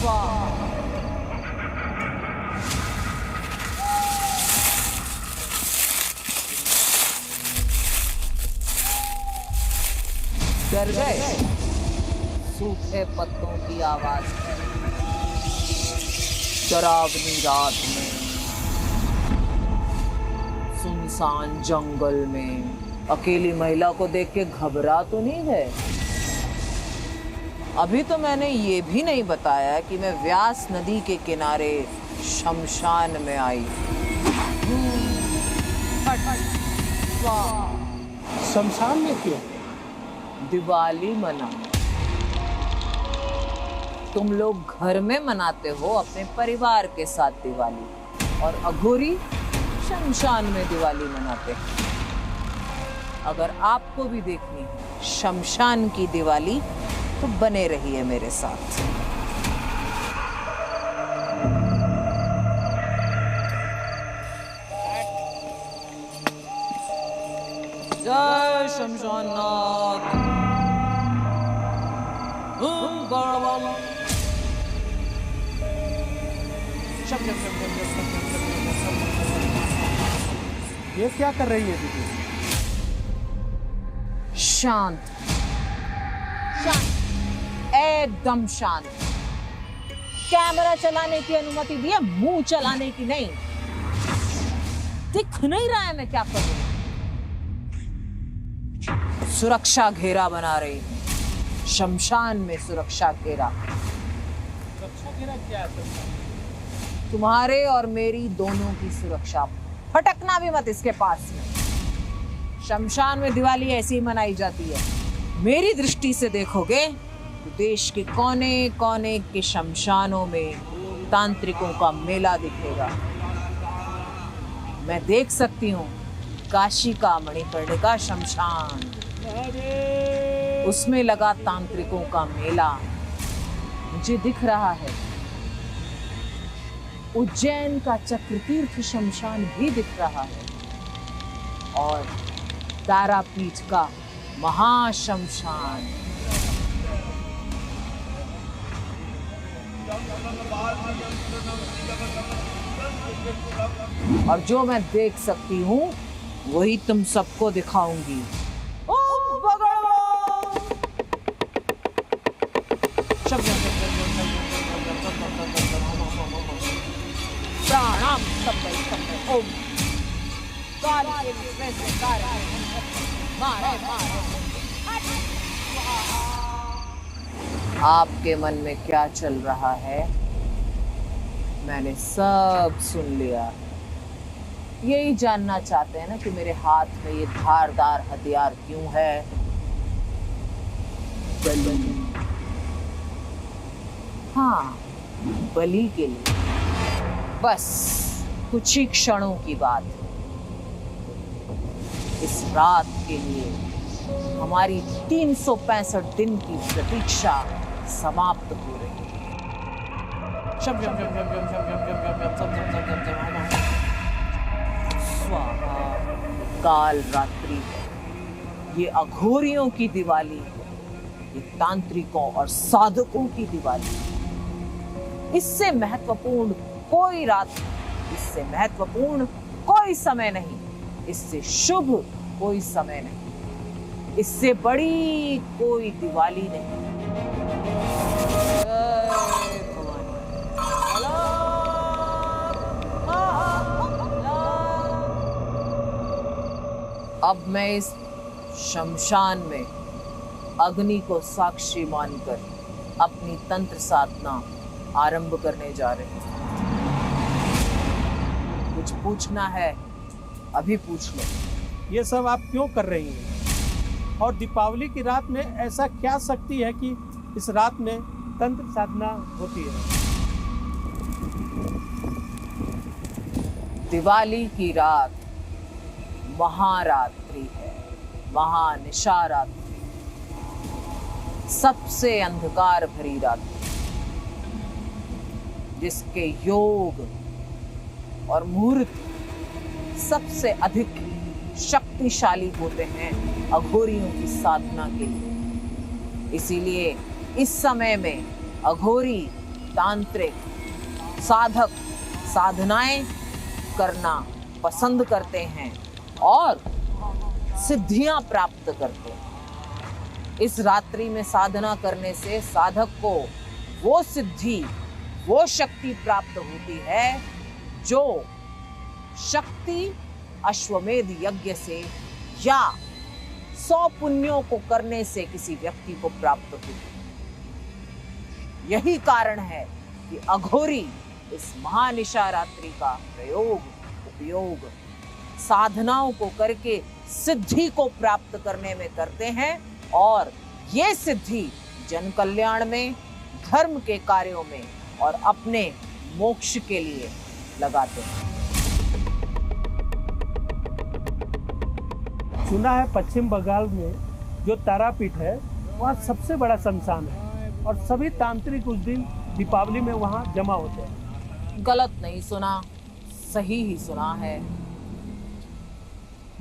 स्वाहा। डर गए? सूखे पत्तों की आवाज है, डरावनी रात में, सुनसान जंगल में अकेली महिला को देख के घबरा तो नहीं गए? अभी तो मैंने ये भी नहीं बताया कि मैं व्यास नदी के किनारे शमशान में आई। शमशान में क्यों? दिवाली मना। तुम लोग घर में मनाते हो अपने परिवार के साथ दिवाली, और अघोरी शमशान में दिवाली मनाते हैं। अगर आपको भी देखनी है शमशान की दिवाली तो बने रहिए मेरे साथ। जय शमशान नाथ। ये क्या कर रही है दीदी? शांत शांत, एकदम शांत। कैमरा चलाने की अनुमति दी है, मुंह चलाने की नहीं। दिख नहीं रहा है मैं क्या कर रही हूं? सुरक्षा घेरा बना रही हूं, शमशान में सुरक्षा घेरा। सुरक्षा घेरा क्या है? तुम्हारे और मेरी दोनों की सुरक्षा। फटकना भी मत इसके पास में। शमशान में दिवाली ऐसी ही मनाई जाती है। मेरी दृष्टि से देखोगे तो देश के कोने कोने के शमशानों में तांत्रिकों का मेला दिखेगा। मैं देख सकती हूँ काशी का मणिकर्णिका शमशान, उसमें लगा तांत्रिकों का मेला मुझे दिख रहा है। उज्जैन का चक्रतीर्थ शमशान भी दिख रहा है, और तारापीठ का महाशमशान। और जो मैं देख सकती हूँ वही तुम सबको दिखाऊंगी। ओम भगवान। प्रणाम सब ओम। आपके मन में क्या चल रहा है मैंने सब सुन लिया। यही जानना चाहते हैं ना कि मेरे हाथ में ये धारदार हथियार क्यों है? बलि। हाँ, बलि के लिए। बस कुछ ही क्षणों की बात है। इस रात के लिए हमारी 365 दिन की प्रतीक्षा समाप्त हो रही है। स्वाहा। काल रात्रि है, ये अघोरियों की दिवाली है, ये तांत्रिकों और साधकों की दिवाली है। इससे महत्वपूर्ण कोई रात नहीं, इससे महत्वपूर्ण कोई समय नहीं, इससे शुभ कोई समय नहीं, इससे बड़ी कोई दिवाली नहीं। अब मैं इस शमशान में अग्नि को साक्षी मानकर अपनी तंत्र साधना आरंभ करने जा रहे हैं। कुछ पूछना है अभी पूछ लो। ये सब आप क्यों कर रही हैं? और दीपावली की रात में ऐसा क्या शक्ति है कि इस रात में तंत्र साधना होती है? दिवाली की रात महारात्रि है, महानिशारात्रि, सबसे अंधकार भरी रात्रि, जिसके योग और मुहूर्त सबसे अधिक शक्तिशाली होते हैं अघोरियों की साधना के लिए। इसीलिए इस समय में अघोरी तांत्रिक साधक साधनाएं करना पसंद करते हैं और सिद्धियां प्राप्त करते हैं। इस रात्रि में साधना करने से साधक को वो सिद्धि, वो शक्ति प्राप्त होती है जो शक्ति अश्वमेध यज्ञ से या 100 पुण्यों को करने से किसी व्यक्ति को प्राप्त होती है। यही कारण है कि अघोरी इस महानिशा रात्रि का उपयोग साधनाओं को करके सिद्धि को प्राप्त करने में करते हैं और ये सिद्धि जन कल्याण में, धर्म के कार्यों में और अपने मोक्ष के लिए लगाते हैं। सुना है पश्चिम बंगाल में जो तारापीठ है वहाँ सबसे बड़ा शमशान है और सभी तांत्रिक उस दिन दीपावली में वहाँ जमा होते हैं। गलत नहीं सुना, सही ही सुना है।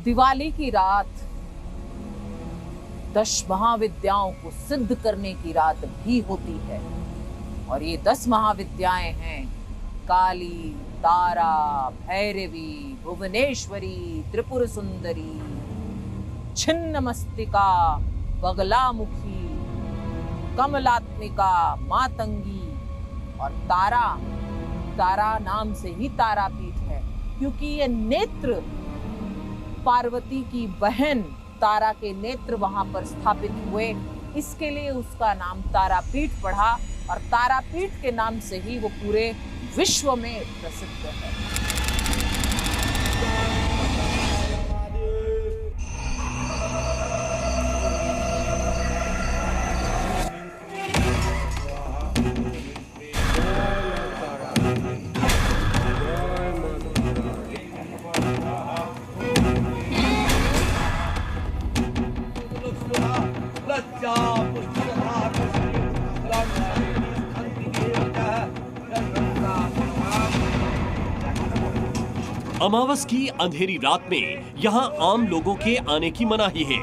दिवाली की रात 10 महाविद्याओं को सिद्ध करने की रात भी होती है और ये 10 महाविद्याएं हैं काली, तारा, भैरवी, भुवनेश्वरी, त्रिपुर सुंदरी, छिन्नमस्तिका, बगलामुखी, कमलात्मिका, मातंगी और तारा। तारा नाम से ही तारापीठ है क्योंकि ये नेत्र पार्वती की बहन तारा के नेत्र वहां पर स्थापित हुए, इसके लिए उसका नाम तारापीठ पड़ा और तारापीठ के नाम से ही वो पूरे विश्व में प्रसिद्ध है। अमावस की अंधेरी रात में यहाँ आम लोगों के आने की मनाही है।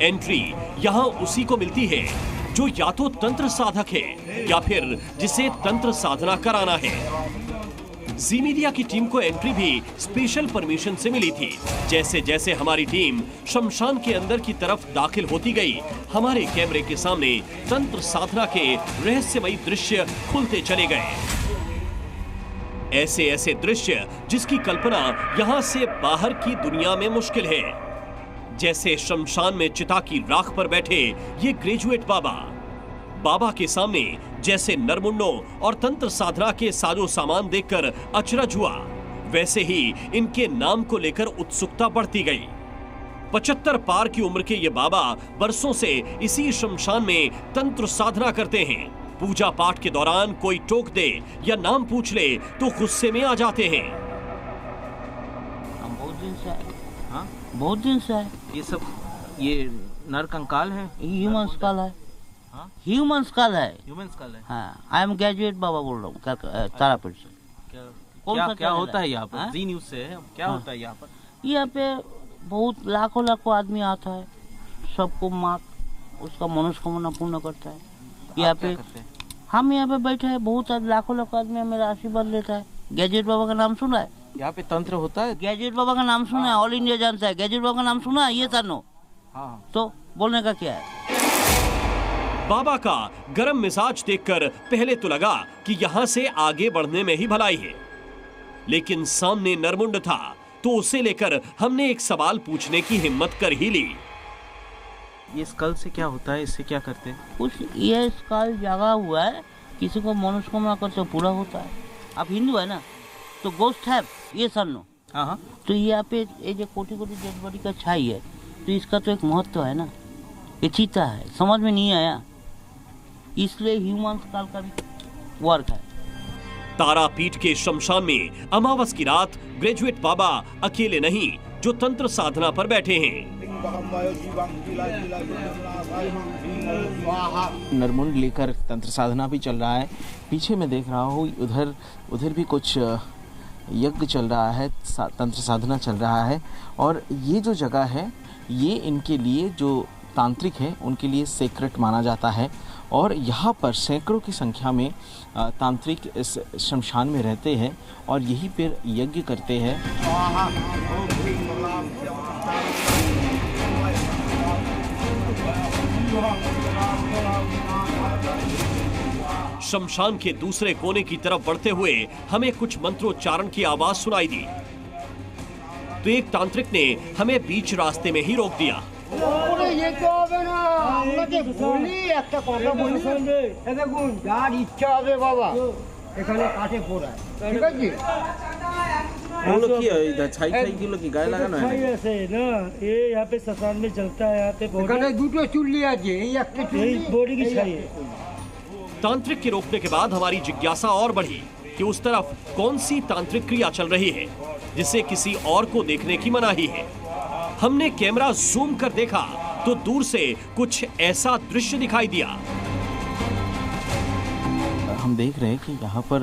एंट्री यहाँ उसी को मिलती है जो या तो तंत्र साधक है या फिर जिसे तंत्र साधना कराना है। जी मीडिया की टीम को एंट्री भी स्पेशल परमिशन से मिली थी। जैसे जैसे हमारी टीम शमशान के अंदर की तरफ दाखिल होती गई, हमारे कैमरे के सामने तंत्र साधना के रहस्यमयी दृश्य खुलते चले गए। ऐसे ऐसे दृश्य जिसकी कल्पना यहाँ से बाहर की दुनिया में मुश्किल है। जैसे शमशान में चिता की राख पर बैठे ये ग्रेजुएट बाबा के सामने जैसे नरमुंडों और तंत्र साधना के साजो सामान देखकर अचरज हुआ, वैसे ही इनके नाम को लेकर उत्सुकता बढ़ती गई। 75 पार की उम्र के ये बाबा बरसों से इसी शमशान में तंत्र साधना करते हैं। पूजा पाठ के दौरान कोई टोक दे या नाम पूछ ले तो गुस्से में आ जाते हैं। बहुत दिन से है ये नर कंकाल है, ह्यूमन स्कल है। ह्यूमन स्कल है। हाँ, आई एम ग्रेजुएट बाबा बोल रहा हूँ तारापीठ से। क्या होता है यहाँ पर? जी न्यूज़ से है। क्या होता है यहाँ पर? यहाँ पे बहुत लाखों आदमी आता है, सबको माँ उसका मनोकामना पूर्ण करता है। यहाँ पे हम यहाँ पे बैठे हैं, बहुत लाखों आदमी मेरा आशीर्वाद लेता है। ग्रेजुएट बाबा का नाम सुना है? यहाँ पे तंत्र होता है। ग्रेजुएट बाबा का नाम सुना है, ऑल इंडिया जानता है। ग्रेजुएट बाबा का नाम सुना है? ये तानो तो बोलने का क्या है? बाबा का गरम मिजाज देखकर पहले तो लगा कि यहाँ से आगे बढ़ने में ही भलाई है, लेकिन सामने नरमुंड था तो उसे लेकर हमने एक सवाल पूछने की हिम्मत कर ही ली। ये स्कल से क्या होता है? इससे क्या करते हैं? कुछ ये स्कल जगा हुआ है, किसी को मनोकामना करते पूरा होता है। आप हिंदू है ना, तो गोस्ट है ये सन्नो। हाँ, तो यहाँ पे ये जो कोटि डेड बॉडी का छाई है, तो इसका तो एक महत्व है ना। ये चीता है, समझ में नहीं आया, इसलिए ह्यूमन स्कल का भी वर्क है। तारापीठ के शमशान में अमावस की रात ग्रेजुएट बाबा अकेले नहीं जो तंत्र साधना पर बैठे हैं। नरमुंड लेकर तंत्र साधना भी चल रहा है। पीछे मैं देख रहा हूँ उधर भी कुछ यज्ञ चल रहा है, तंत्र साधना चल रहा है। और ये जो जगह है ये इनके लिए जो तांत्रिक है उनके लिए सेक्रेट माना जाता है। और यहाँ पर सैकड़ों की संख्या में तांत्रिक इस शमशान में रहते हैं और यहीं पर यज्ञ करते हैं। शमशान के दूसरे कोने की तरफ बढ़ते हुए हमें कुछ मंत्रोच्चारण की आवाज सुनाई दी, तो एक तांत्रिक ने हमें बीच रास्ते में ही रोक दिया। यहाँ पे शमशान में चलता है, बॉडी की छाई है। तांत्रिक के रोकने के बाद हमारी जिज्ञासा और बढ़ी कि उस तरफ कौन सी तांत्रिक क्रिया चल रही है जिसे किसी और को देखने की मनाही है। हमने कैमरा जूम कर देखा तो दूर से कुछ ऐसा दृश्य दिखाई दिया। हम देख रहे हैं कि यहाँ पर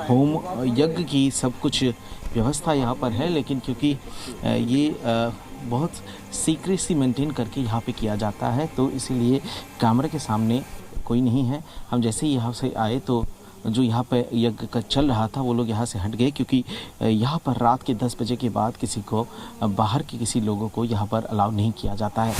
होम यज्ञ की सब कुछ व्यवस्था यहाँ पर है, लेकिन क्योंकि ये बहुत सीक्रेसी मेंटेन करके यहाँ पे किया जाता है तो इसीलिए कैमरे के सामने कोई नहीं है। हम जैसे ही यहाँ से आए तो जो यहाँ पे यज्ञ का चल रहा था वो लोग यहाँ से हट गए, क्योंकि यहाँ पर रात के 10 बजे के बाद किसी को बाहर के किसी लोगों को यहाँ पर अलाउ नहीं किया जाता है।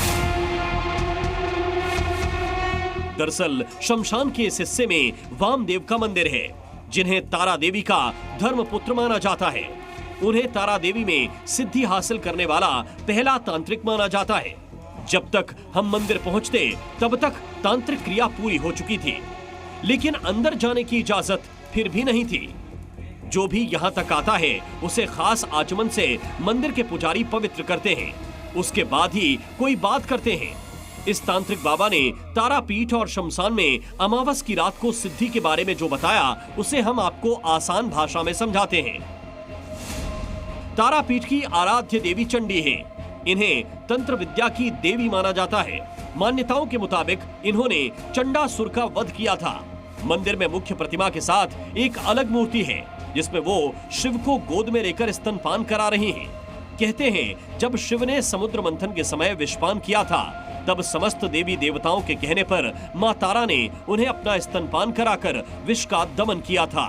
दरअसल शमशान के इस हिस्से में वामदेव का मंदिर है, जिन्हें तारा देवी का धर्मपुत्र माना जाता है। उन्हें तारा देवी में सिद्धि हासिल करने वाला पहला तांत्रिक माना जाता है। जब तक हम मंदिर पहुंचते तब तक तांत्रिक क्रिया पूरी हो चुकी थी, लेकिन अंदर जाने की इजाजत फिर भी नहीं थी। जो भी यहाँ तक आता है उसे खास आचमन से मंदिर के पुजारी पवित्र करते हैं, उसके बाद ही कोई बात करते हैं। इस तांत्रिक बाबा ने तारापीठ और शमशान में अमावस की रात को सिद्धि के बारे में जो बताया उसे हम आपको आसान भाषा में समझाते हैं। तारापीठ की आराध्य देवी चंडी है। इन्हें तंत्र विद्या की देवी माना जाता है। मान्यताओं के मुताबिक इन्होंने चंडासुर का वध किया था। मंदिर में मुख्य प्रतिमा के साथ एक अलग मूर्ति है जिसमें वो शिव को गोद में लेकर स्तनपान करा रही हैं। कहते हैं जब शिव ने समुद्र मंथन के समय विषपान किया था तब समस्त देवी देवताओं के कहने पर मां तारा ने उन्हें अपना स्तनपान कराकर विष का दमन किया था।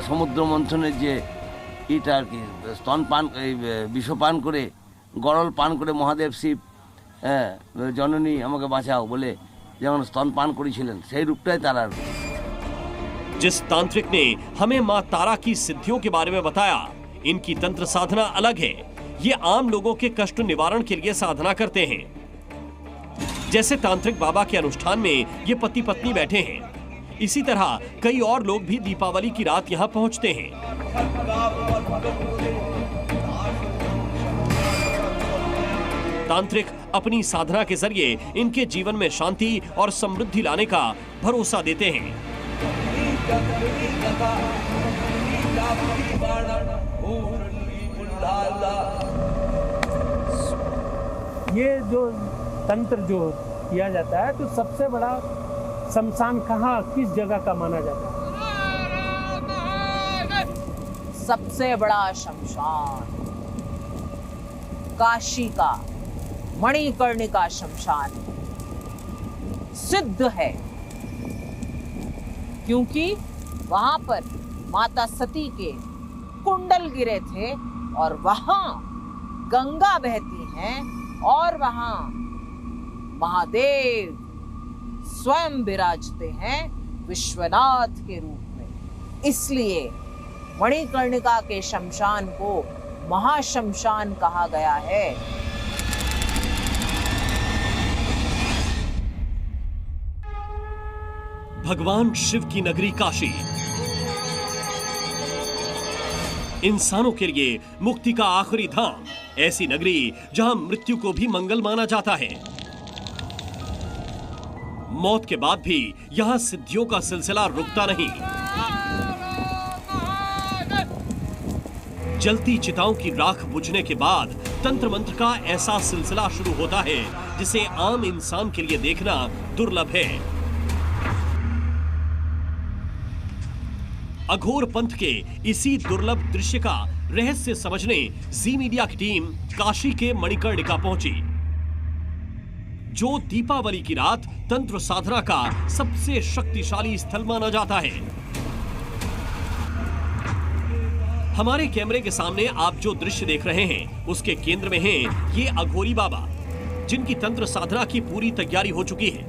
समुद्र मंथने जे এটা আর কি স্তনপান বিষপান করে গরল পান করে মহাদেব শিব জননী আমাকে বাঁচাও বলে যেমন স্তনপাन করেছিলেন সেই রূপটাই তারার। जिस तांत्रिक ने हमें मां तारा की सिद्धियों के बारे में बताया, इनकी तंत्र साधना अलग है। ये आम लोगों के कष्ट निवारण के लिए साधना करते हैं। जैसे तांत्रिक बाबा के अनुष्ठान में ये पति पत्नी बैठे हैं, इसी तरह कई और लोग भी दीपावली की रात यहाँ पहुंचते हैं। तांत्रिक अपनी साधना के जरिए इनके जीवन में शांति और समृद्धि लाने का भरोसा देते हैं। ये जो तंत्र जो किया जाता है तो सबसे बड़ा शमशान कहाँ किस जगह का माना जाता है? सबसे बड़ा शमशान काशी का मणिकर्णिका शमशान सिद्ध है, क्योंकि वहां पर माता सती के कुंडल गिरे थे और वहां गंगा बहती है और वहां महादेव स्वयं विराजते हैं विश्वनाथ के रूप में। इसलिए मणिकर्णिका के शमशान को महाशमशान कहा गया है। भगवान शिव की नगरी काशी इंसानों के लिए मुक्ति का आखिरी धाम, ऐसी नगरी जहां मृत्यु को भी मंगल माना जाता है। मौत के बाद भी यहां सिद्धियों का सिलसिला रुकता नहीं। जलती चिताओं की राख बुझने के बाद तंत्र मंत्र का ऐसा सिलसिला शुरू होता है जिसे आम इंसान के लिए देखना दुर्लभ है। अघोर पंथ के इसी दुर्लभ दृश्य का रहस्य समझने जी मीडिया की टीम काशी के मणिकर्णिका पहुंची। जो दीपावली की रात तंत्र साधना का सबसे शक्तिशाली स्थल माना जाता है। हमारे कैमरे के सामने आप जो दृश्य देख रहे हैं उसके केंद्र में हैं ये अघोरी बाबा, जिनकी तंत्र साधना की पूरी तैयारी हो चुकी है।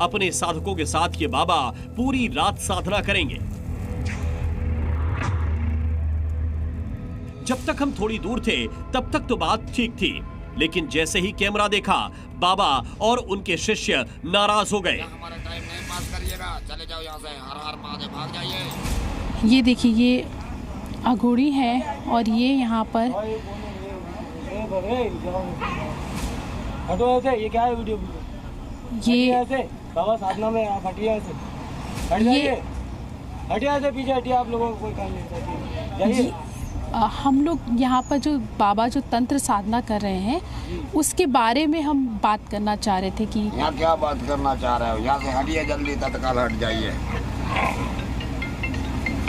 अपने साधकों के साथ ये बाबा पूरी रात साधना करेंगे। जब तक हम थोड़ी दूर थे तब तक तो बात ठीक थी, लेकिन जैसे ही कैमरा देखा बाबा और उनके शिष्य नाराज हो गए। हमारा टाइम नहीं पास करिएगा, चले जाओ यहाँ से, हर हर महादेव, भाग जाइए। ये देखिए, ये अघोरी है और ये यहाँ पर ये क्या है वीडियो? ये बाबा साधना में आप हटिए ऐसे, हट जाइए, हटिए ऐसे पीछे हटिए, आप लोगों को कोई काम नहीं जाइए। हम लोग यहाँ पर जो बाबा जो तंत्र साधना कर रहे हैं उसके बारे में हम बात करना चाह रहे थे कि यहाँ क्या बात करना चाह रहे हो? यहाँ से हटिए, जल्दी तत्काल हट जाइए।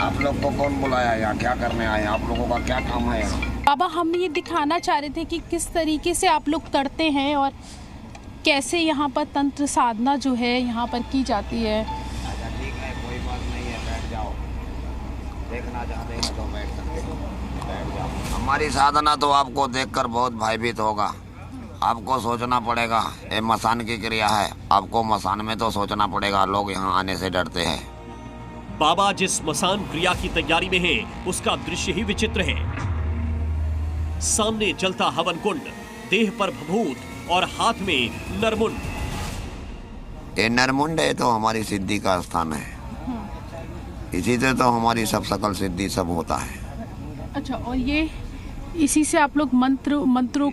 आप लोग को कौन बुलाया यहाँ? क्या करने आए? आप लोगों का क्या काम है यहाँ? बाबा हम ये दिखाना चाह रहे थे कि किस तरीके से आप लोग करते हैं और कैसे यहाँ पर तंत्र साधना जो है यहाँ पर की जाती है। अच्छा ठीक है, कोई बात नहीं है, बैठ जाओ। देखना चाहते हैं तो बैठ सकते हो, बैठ जाओ। हमारी साधना तो आपको देखकर बहुत भयभीत होगा। आपको सोचना पड़ेगा, ये मसान की क्रिया है, आपको मसान में तो सोचना पड़ेगा। लोग यहाँ आने से डरते हैं। बाबा जिस मसान क्रिया की तैयारी में हैं, उसका दृश्य ही विचित्र है। सामने जलता हवन कुंड, देह पर भभूत और हाथ में नरमुंड। ये नरमुंड है तो हमारी सिद्धि का स्थान है। इसी से तो हमारी सब सकल सिद्धि सब होता है। अच्छा, और ये इसी से आप लोग मंत्रों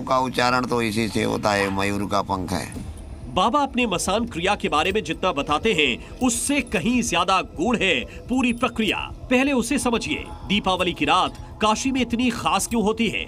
का उच्चारण तो इसी से होता है। मयूर का पंख है। बाबा अपने मसान क्रिया के बारे में जितना बताते हैं उससे कहीं ज्यादा गूढ़ है पूरी प्रक्रिया। पहले उसे समझिए, दीपावली की रात काशी में इतनी खास क्यों होती है?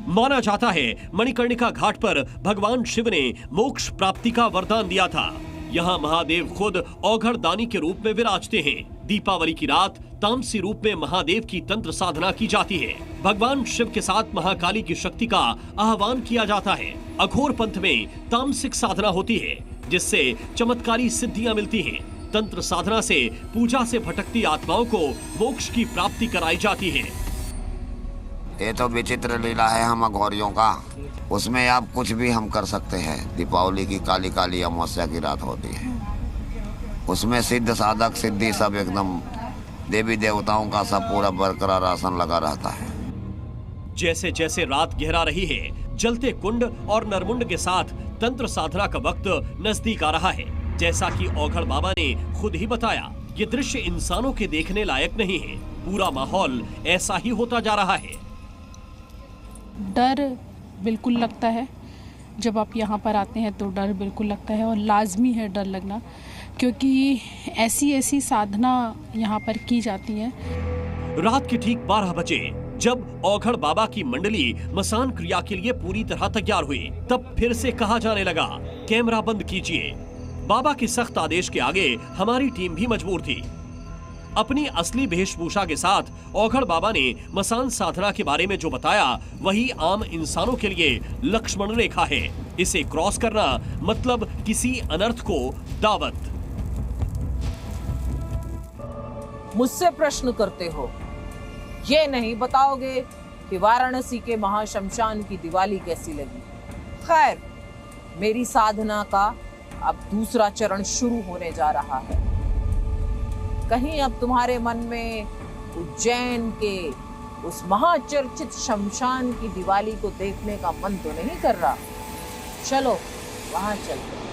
माना जाता है मणिकर्णिका घाट पर भगवान शिव ने मोक्ष प्राप्ति का वरदान दिया था। यहाँ महादेव खुद औघड़ दानी के रूप में विराजते हैं। दीपावली की रात तामसी रूप में महादेव की तंत्र साधना की जाती है। भगवान शिव के साथ महाकाली की शक्ति का आह्वान किया जाता है। अघोर पंथ में तामसिक साधना होती है, जिससे चमत्कारी सिद्धियां मिलती हैं। तंत्र साधना से पूजा से भटकती आत्माओं को मोक्ष की प्राप्ति कराई जाती है। ये तो विचित्र लीला है हम अघोरियों का। उसमें आप कुछ भी हम कर सकते हैं। दीपावली की काली काली अमावस्या की रात होती है, उसमें सिद्ध साधक सिद्धि सब एकदम देवी देवताओं का सब पूरा बरकरार आसन लगा रहता है। जैसे जैसे रात गहरा रही है, जलते कुंड और नरमुंड के साथ तंत्र साधना का वक्त नजदीक आ रहा है। जैसा कि औघड़ बाबा ने खुद ही बताया, ये दृश्य इंसानों के देखने लायक नहीं है। पूरा माहौल ऐसा ही होता जा रहा है। डर बिल्कुल लगता है। जब आप यहाँ पर आते हैं तो डर बिल्कुल लगता है और लाजमी है डर लगना, क्योंकि ऐसी साधना यहाँ पर की जाती है। रात के ठीक 12 बजे जब औघड़ बाबा की मंडली मसान क्रिया के लिए पूरी तरह तैयार हुई, तब फिर से कहा जाने लगा, कैमरा बंद कीजिए। बाबा के सख्त आदेश के आगे हमारी टीम भी मजबूर थी। अपनी असली वेशभूषा के साथ औघड़ बाबा ने मसान साधना के बारे में जो बताया, वही आम इंसानों के लिए लक्ष्मण रेखा है। इसे क्रॉस करना मतलब किसी अनर्थ को दावत। मुझसे प्रश्न करते हो, ये नहीं बताओगे कि वाराणसी के महाशमशान की दिवाली कैसी लगी। खैर, मेरी साधना का अब दूसरा चरण शुरू होने जा रहा है। कहीं अब तुम्हारे मन में उज्जैन के उस महाचर्चित शमशान की दिवाली को देखने का मन तो नहीं कर रहा? चलो वहां चलते हैं।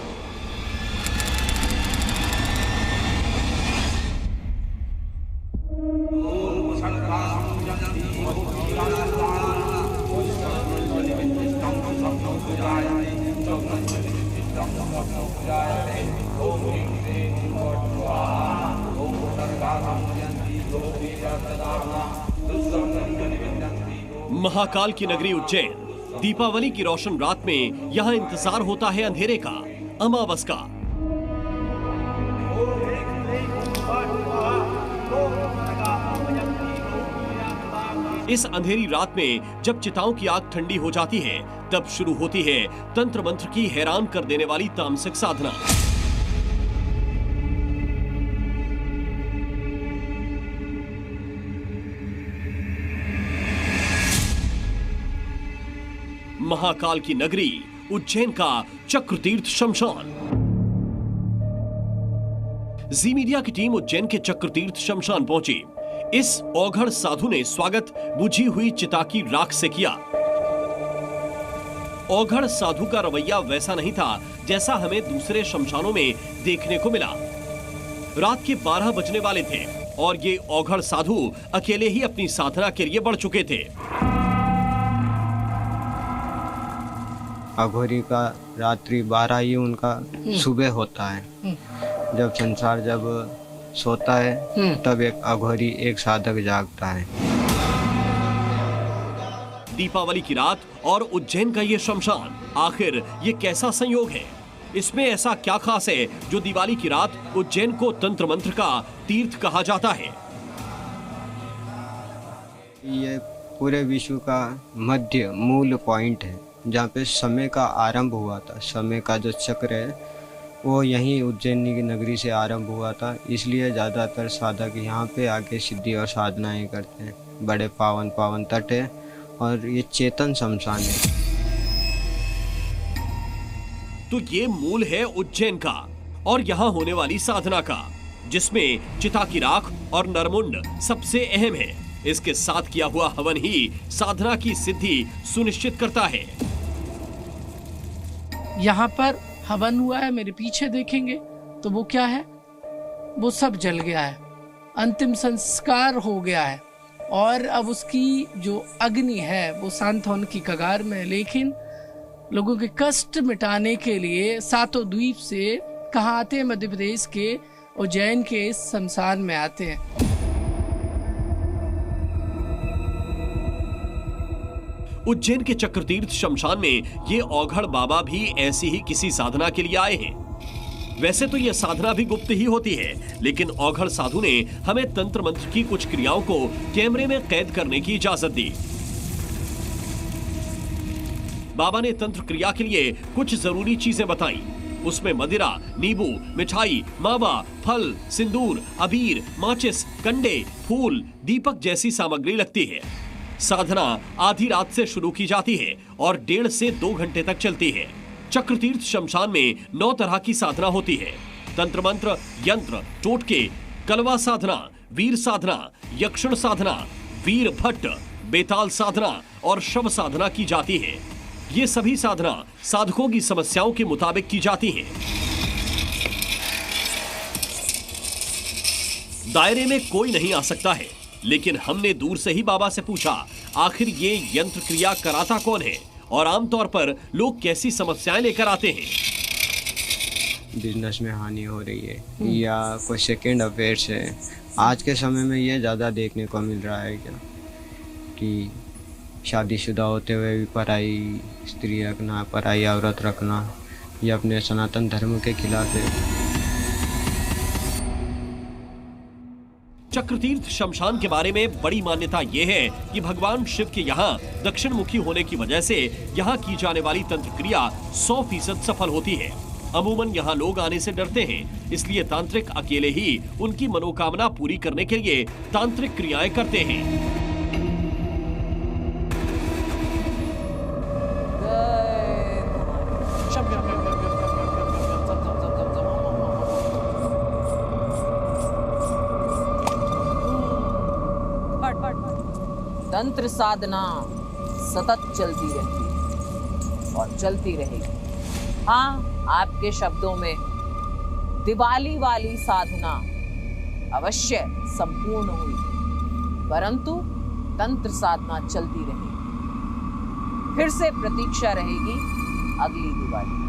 महाकाल की नगरी उज्जैन, दीपावली की रोशन रात में यहाँ इंतजार होता है अंधेरे का, अमावस का। इस अंधेरी रात में जब चिताओं की आग ठंडी हो जाती है, तब शुरू होती है तंत्र मंत्र की हैरान कर देने वाली तामसिक साधना। महाकाल की नगरी उज्जैन का चक्रतीर्थ शमशान। जी मीडिया की टीम उज्जैन के चक्रतीर्थ शमशान पहुंची। इस औघड़ साधु ने स्वागत बुझी हुई चिता की राख से किया। औघड़ साधु का रवैया वैसा नहीं था जैसा हमें दूसरे शमशानों में देखने को मिला। रात के 12 बजने वाले थे और ये औघड़ साधु अकेले ही अपनी साधना के लिए बढ़ चुके थे। अघोरी का रात्रि 12 ही उनका सुबह होता है। जब संसार जब सोता है तब एक अघोरी एक साधक जागता है। दीपावली की रात और उज्जैन का ये शमशान, आखिर ये कैसा संयोग है? इसमें ऐसा क्या खास है जो दिवाली की रात उज्जैन को तंत्र मंत्र का तीर्थ कहा जाता है? ये पूरे विश्व का मध्य मूल पॉइंट है जहाँ पे समय का आरंभ हुआ था। समय का जो चक्र है वो यहीं उज्जैनी की नगरी से आरंभ हुआ था, इसलिए ज़्यादातर साधक यहाँ पे आके सिद्धि और साधनाएं करते हैं। बड़े पावन पावन तट है और ये चेतन शमशान है। तो ये मूल है उज्जैन का और यहाँ होने वाली साधना का, जिसमें चिता की राख और नरमुंड सबसे अहम है। इसके साथ किया हुआ हवन ही साधना की सिद्धि सुनिश्चित करता है। यहाँ पर हवन हुआ है, मेरे पीछे देखेंगे तो वो क्या है, वो सब जल गया है, अंतिम संस्कार हो गया है और अब उसकी जो अग्नि है वो शांत होने की कगार में। लेकिन लोगों के कष्ट मिटाने के लिए सातों द्वीप से कहाँ आते हैं? मध्य प्रदेश के उज्जैन के इस शमशान में आते हैं। उज्जैन के चक्रतीर्थ शमशान में ये औघड़ बाबा भी ऐसी ही किसी साधना के लिए आए हैं। वैसे तो ये साधना भी गुप्त ही होती है, लेकिन औघड़ साधु ने हमें तंत्र मंत्र की कुछ क्रियाओं को कैमरे में कैद करने की इजाजत दी। बाबा ने तंत्र क्रिया के लिए कुछ जरूरी चीजें बताई। उसमें मदिरा, नींबू, मिठाई, मावा, फल, सिंदूर, अबीर, माचिस, कंडे, फूल, दीपक जैसी सामग्री लगती है। साधना आधी रात से शुरू की जाती है और 1.5 से 2 घंटे तक चलती है। चक्रतीर्थ शमशान में 9 तरह की साधना होती है। तंत्र मंत्र, यंत्र, टोटके, कलवा साधना, वीर साधना, यक्षण साधना, वीर भट्ट, बेताल साधना और शव साधना की जाती है। ये सभी साधना साधकों की समस्याओं के मुताबिक की जाती हैं। दायरे में कोई नहीं आ सकता है, लेकिन हमने दूर से ही बाबा से पूछा आखिर ये यंत्र क्रिया कराता कौन है और आमतौर पर लोग कैसी समस्याएं लेकर आते हैं। बिजनेस में हानि हो रही है या कोई सेकेंड अफेयर्स है। आज के समय में ये ज़्यादा देखने को मिल रहा है क्या कि शादीशुदा होते हुए भी पराई स्त्री रखना, पराई औरत रखना, ये अपने सनातन धर्म के खिलाफ है। चक्रतीर्थ शमशान के बारे में बड़ी मान्यता यह है कि भगवान शिव के यहाँ दक्षिण मुखी होने की वजह से यहाँ की जाने वाली तंत्र क्रिया 100% सफल होती है। अमूमन यहाँ लोग आने से डरते हैं, इसलिए तांत्रिक अकेले ही उनकी मनोकामना पूरी करने के लिए तांत्रिक क्रियाएं करते हैं। तंत्र साधना सतत चलती रहती है और चलती रहेगी। हाँ, आपके शब्दों में दिवाली वाली साधना अवश्य संपूर्ण हुई, परंतु तंत्र साधना चलती रहेगी। फिर से प्रतीक्षा रहेगी अगली दिवाली।